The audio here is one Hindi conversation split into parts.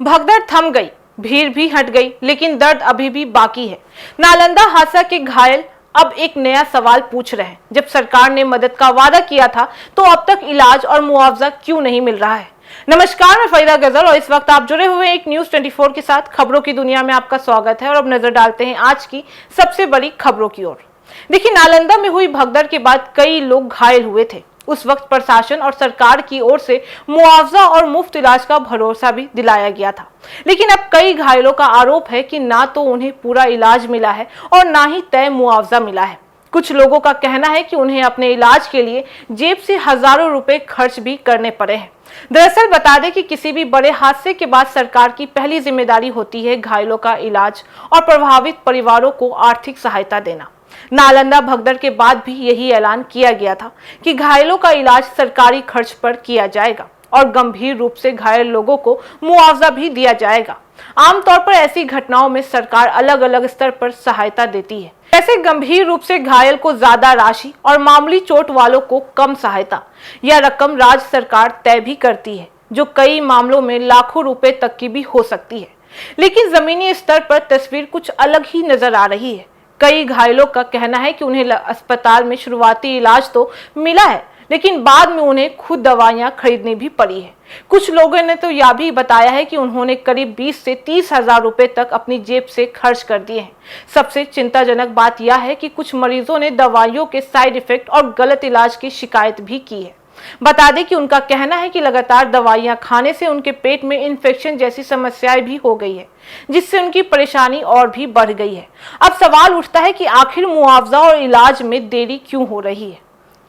भगदड़ थम गई, भीड़ भी हट गई, लेकिन दर्द अभी भी बाकी है। नालंदा हादसा के घायल अब एक नया सवाल पूछ रहे हैं। जब सरकार ने मदद का वादा किया था तो अब तक इलाज और मुआवजा क्यों नहीं मिल रहा है। नमस्कार, मैं फरीदा गजर और इस वक्त आप जुड़े हुए एक न्यूज 24 के साथ। खबरों की दुनिया में आपका स्वागत है और अब नजर डालते हैं आज की सबसे बड़ी खबरों की ओर। देखिए, नालंदा में हुई भगदड़ के बाद कई लोग घायल हुए थे। उस वक्त प्रशासन और सरकार की ओर से मुआवजा और मुफ्त इलाज का भरोसा भी दिलाया गया था, लेकिन अब कई घायलों का आरोप है कि ना तो उन्हें पूरा इलाज मिला है और ना ही तय मुआवजा मिला है। कुछ लोगों का कहना है कि उन्हें अपने इलाज के लिए जेब से हजारों रुपए खर्च भी करने पड़े हैं। दरअसल बता दें कि किसी भी बड़े हादसे के बाद सरकार की पहली जिम्मेदारी होती है घायलों का इलाज और प्रभावित परिवारों को आर्थिक सहायता देना। नालंदा भगदड़ के बाद भी यही ऐलान किया गया था कि घायलों का इलाज सरकारी खर्च पर किया जाएगा और गंभीर रूप से घायल लोगों को मुआवजा भी दिया जाएगा। आमतौर पर ऐसी घटनाओं में सरकार अलग अलग स्तर पर सहायता देती है, जैसे गंभीर रूप से घायल को ज्यादा राशि और मामूली चोट वालों को कम सहायता। यह रकम राज्य सरकार तय भी करती है, जो कई मामलों में लाखों रुपए तक की भी हो सकती है। लेकिन जमीनी स्तर पर तस्वीर कुछ अलग ही नजर आ रही है। कई घायलों का कहना है कि उन्हें अस्पताल में शुरुआती इलाज तो मिला है, लेकिन बाद में उन्हें खुद दवाइयां खरीदनी भी पड़ी है। कुछ लोगों ने तो यह भी बताया है कि उन्होंने करीब 20 से 30 हजार रुपए तक अपनी जेब से खर्च कर दिए हैं। सबसे चिंताजनक बात यह है कि कुछ मरीजों ने दवाइयों के साइड इफेक्ट और गलत इलाज की शिकायत भी की है। बता दें कि उनका कहना है कि लगातार दवाइयां खाने से उनके पेट में इन्फेक्शन जैसी समस्याएं भी हो गई है, जिससे उनकी परेशानी और भी बढ़ गई है। अब सवाल उठता है कि आखिर मुआवजा और इलाज में देरी क्यों हो रही है।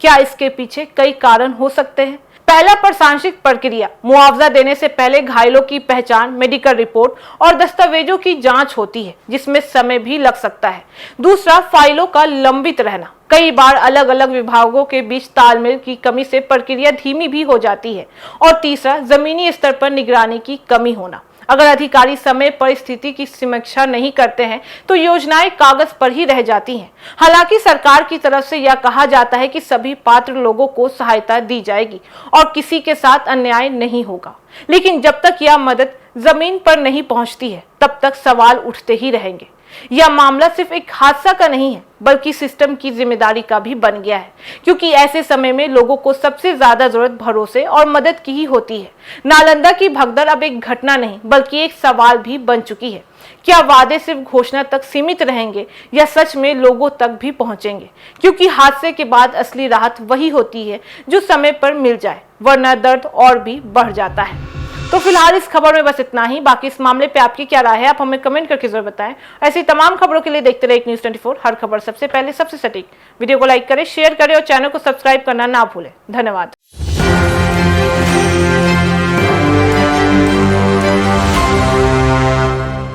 क्या इसके पीछे कई कारण हो सकते हैं। पहला, प्रशासनिक प्रक्रिया। मुआवजा देने से पहले घायलों की पहचान, मेडिकल रिपोर्ट और दस्तावेजों की जांच होती है, जिसमें समय भी लग सकता है। दूसरा, फाइलों का लंबित रहना। कई बार अलग अलग विभागों के बीच तालमेल की कमी से प्रक्रिया धीमी भी हो जाती है। और तीसरा, जमीनी स्तर पर निगरानी की कमी होना। अगर अधिकारी समय पर स्थिति की समीक्षा नहीं करते हैं तो योजनाएं कागज पर ही रह जाती हैं। हालांकि सरकार की तरफ से यह कहा जाता है कि सभी पात्र लोगों को सहायता दी जाएगी और किसी के साथ अन्याय नहीं होगा, लेकिन जब तक यह मदद जमीन पर नहीं पहुंचती है तब तक सवाल उठते ही रहेंगे। यह मामला सिर्फ एक हादसा का नहीं है, बल्कि सिस्टम की जिम्मेदारी का भी बन गया है, क्योंकि ऐसे समय में लोगों को सबसे ज्यादा जरूरत भरोसे और मदद की ही होती है। नालंदा की भगदड़ अब एक घटना नहीं बल्कि एक सवाल भी बन चुकी है। क्या वादे सिर्फ घोषणा तक सीमित रहेंगे या सच में लोगों तक भी पहुंचेंगे, क्योंकि हादसे के बाद असली राहत वही होती है जो समय पर मिल जाए, वरना दर्द और भी बढ़ जाता है। तो फिलहाल इस खबर में बस इतना ही। बाकी इस मामले पे आपकी क्या राय है, आप हमें कमेंट करके जरूर बताएं। ऐसी तमाम खबरों के लिए देखते रहिए न्यूज 24, हर खबर सबसे पहले सबसे सटीक। वीडियो को लाइक करें, शेयर करें और चैनल को सब्सक्राइब करना ना भूलें। धन्यवाद।